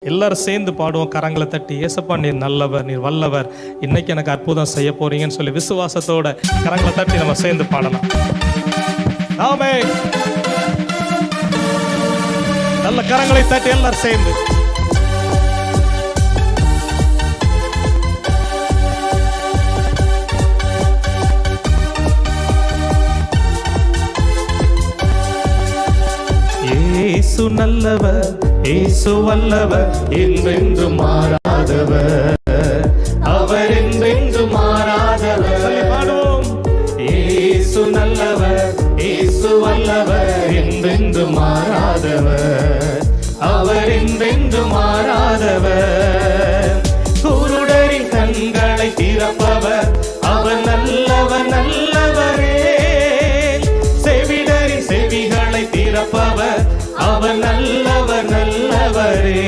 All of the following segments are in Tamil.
எல்லாரும் சேர்ந்து பாடுவோம், கரங்களை தட்டி. ஏசப்பா நீர் நல்லவர், நீர் வல்லவர், இன்னைக்கு எனக்கு அற்புதம் செய்ய போறீங்கன்னு சொல்லி விசுவாசத்தோட கரங்களை தட்டி நம்ம சேர்ந்து பாடலாம். ஆமென். நல்ல கரங்களை தட்டி எல்லாரும் சேர்ந்து. இயேசு நல்லவர், இயேசு வல்லவர், என்றென்று மாறாதவர், அவர் என்றென்று மாறாதவர். சொல்லி பாடுவோம். இயேசு நல்லவர், இயேசு வல்லவர், என்றென்று மாறாதவர், அவர் என்றென்று மாறாதவர். குருடரின் கண்களை திறப்பவர், அவர் நல்லவர் நல்லவரே. செவிடரின் செவிகளை திறப்பவர், அவர் நல்லவர் நல்லவரே.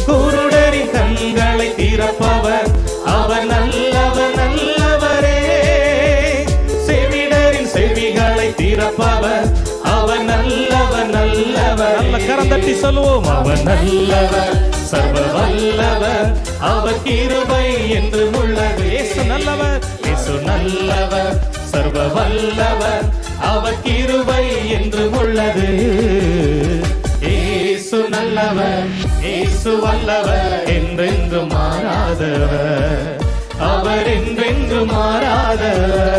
குருடரின் கண்களை திறப்பவர், அவர் நல்லவர் நல்லவரே. செவிடரின் செவிகளை திறப்பவர், அவர் நல்லவர் நல்லவர். நல்ல கரம் தட்டி சொல்லுவோம். அவர் நல்லவர், சர்வ வல்லவர், அவர் கிருபை என்று உள்ளது. இயேசு நல்லவர், இயேசு நல்லவர், சர்வ வல்லவர், அவர் கிருபை என்று உள்ளது. இயேசு நல்லவர், இயேசு வல்லவர், என்றென்று மாறாதவர், அவர் என்றென்று மாறாதவர்.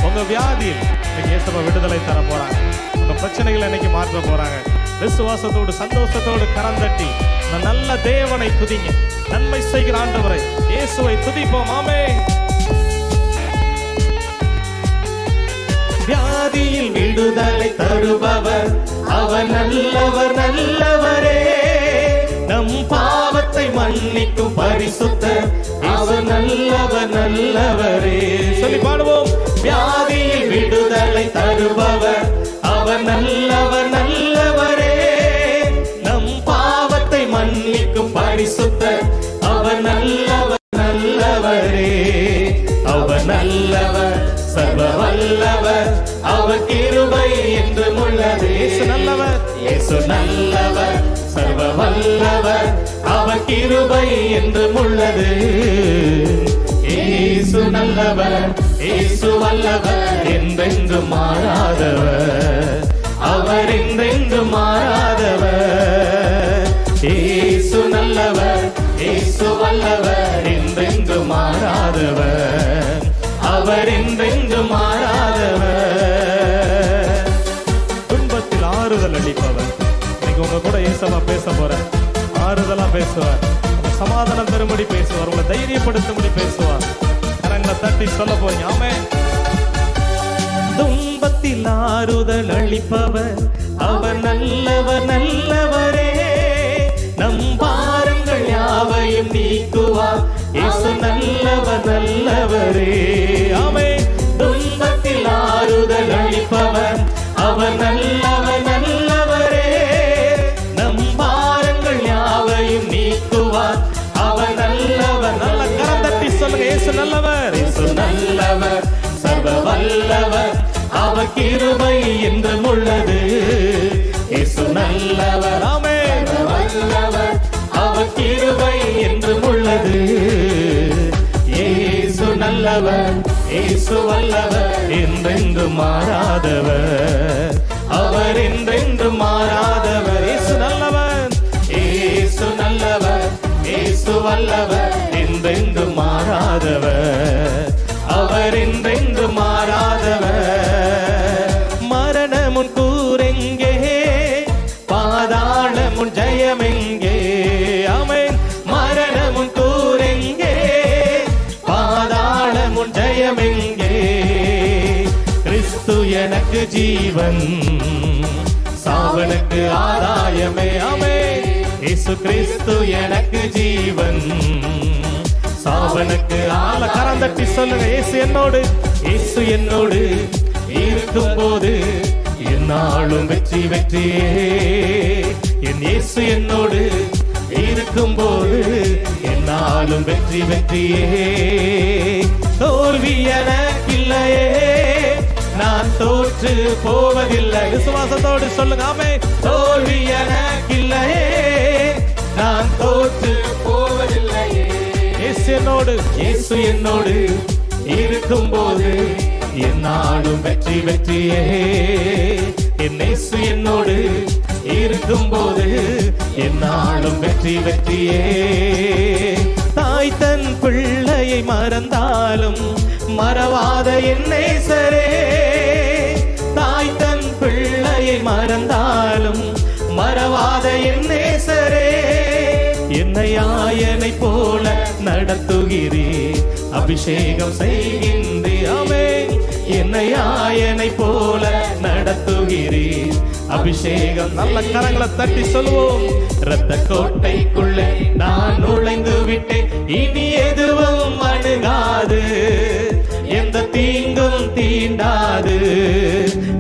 உங்க வியாதியில் இயேசுவை விடுதலை தர போறாங்க. உங்க பிரச்சனைகளை இன்னைக்கு மாற்ற போறாங்க. விசுவாசத்தோடு சந்தோஷத்தோடு கரம் தட்டி நல்ல தேவனை துதிங்க. நன்மை செய்கிற ஆண்டவரை இயேசுவை துதிப்போம். ஆமென். வியாதியில் விடுதலை தருபவர், அவர் நல்லவர் நல்லவரே. நம் பாவத்தை மன்னிக்கும் பரிசுத்தர், அவர் நல்லவர் நல்லவரே. சொல்லி பாடுவோம். வியாதியில் விடுதலை தருபவர், அவர் நல்லவர் நல்லவரே. நம் பாவத்தை மன்னிக்கும் பரிசுத்தர், அவர் நல்லவர் நல்லவரே. அவர் நல்லவர், சர்வ வல்லவர், அவர் கிருபை என்று உள்ளது. இயேசு நல்லவர், இயேசு நல்லவர், சர்வ வல்லவர், அவர் கிருபை என்று உள்ளது. இயேசு நல்லவர், இயேசு வல்லவர், என்றென்று மாறாதவர், அவர் என்றென்று மாறாதவர். இயேசு நல்லவர், இயேசு வல்லவர், என்றென்று மாறாதவர், அவர் என்றென்று மாறாதவர். துன்பத்தில் ஆறுதல் அளிப்பவர். இன்னைக்கு உங்க கூட ஏசமா பேச போறேன். ஆறுதலா பேசுவார், சமாதானம் தரும்படி பேசுவார், உங்களை தைரியப்படுத்தும்படி பேசுவார். கரங்களை தட்டி சொல்ல போறீங்க. ஆமென். துன்பத்தில் ஆறுதல் அளிப்பவர், அவர் நல்லவர் நல்லவரே. நம் பாரங்கள் யாவையும் நீக்குவார், இயேசு நல்லவர் நல்லவரே. ஆமென். துன்பத்தில் ஆறுதல் அளிப்பவர், அவர் நல்லவர் நல்லவரே. நம் பாரங்கள் யாவையும் நீக்குவார், அவர் நல்லவர். நல்ல கரம் தட்டி சொல்லுங்க. இயேசு நல்லவர், இயேசு நல்லவர், சர்வ வல்லவர், அவர் கிருபை என்று உள்ளது. இயேசு நல்லவர், ஆமென், வல்லவர், அவர் கிருபை என்று உள்ளது. இயேசு நல்லவர், இயேசு வல்லவர், என்றென்று மாறாதவர், அவர் என்றென்று மாறாதவர். இயேசு நல்லவர், இயேசு நல்லவர், இயேசு வல்லவர், என்றென்று மாறாதவர், அவர் என்றென்று மாறாதவர். மரணமுன் கூரெங்கே, பாதாளமுன் ஜெயமெங்கே. ஆமென். மரணமுன் கூரெங்கே, பாதாளமுன் ஜெயமெங்கே. கிறிஸ்து எனக்கு ஜீவன், சாவனுக்கு ஆதாயமே. ஆமென். இயேசு கிறிஸ்து எனக்கு ஜீவன், சாவனுக்கு ஆல. கரம் தட்டி சொல்லுங்க. இயேசு என்னோடு, இயேசு என்னோடு இருக்கும் போது என்னாலும் வெற்றி வெற்றியே. என் இயேசு என்னோடு இருக்கும் போது என்னாலும் வெற்றி வெற்றியே. தோல்வி எனக்கில்லையே, நான் தோற்று போவதில்லை. விசுவாசத்தோடு சொல்லுங்க ஆமென். தோல்வி எனக்கில்லையே, நான் தோற்று போவதில்லையே. இயேசு என்னோடு இருக்கும்போது என்னாலும் வெற்றி வெற்றியே. என் இயேசு என்னோடு இருக்கும்போது என்னாலும் வெற்றி வெற்றியே. தாய் தன் பிள்ளையை மறந்தாலும் மறவாத என் நேசரே. தாய் தன் பிள்ளையை மறந்தாலும் மறவாத என் நேசரே. என்னை ஆயனை போல நடத்துகிறீர், அபிஷேகம் செய்கின்றீர். ஆமென். என்னை ஆயனை போல நடத்துகிறீர், அபிஷேகம். நல்ல கரங்களை தட்டி சொல்வோம். இரத்த கோட்டைக்குள்ளே நான் நுழைந்து விட்டேன், இனி எதுவும் அணுகாது, எந்த தீங்கும் தீண்டாது.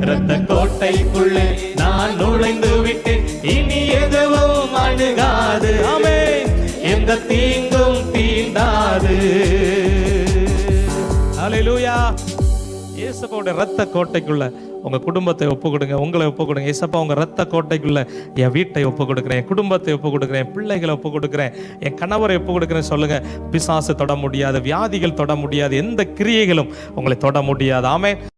இரத்த கோட்டைக்குள்ளே நான் நுழைந்து விட்டேன், இனி எதுவும் அணுகாது. ஆமென். எந்த தீங்கும் தீண்டாது. ஹல்லேலூயா. இயேசுவோட இரத்த கோட்டைக்குள்ள உங்க குடும்பத்தை ஒப்பு கொடுங்க, உங்களை ஒப்பு கொடுங்க. ஏசப்பா, உங்க ரத்த கோட்டைக்குள்ள என் வீட்டை ஒப்பு கொடுக்குறேன், என் குடும்பத்தை ஒப்பு கொடுக்குறேன், என் பிள்ளைகளை ஒப்பு கொடுக்குறேன், என் கணவரை ஒப்பு கொடுக்குறேன் சொல்லுங்க. பிசாசு தொட முடியாது, வியாதிகள் தொட முடியாது, எந்த கிரியைகளும் உங்களை தொட முடியாது. ஆமென்.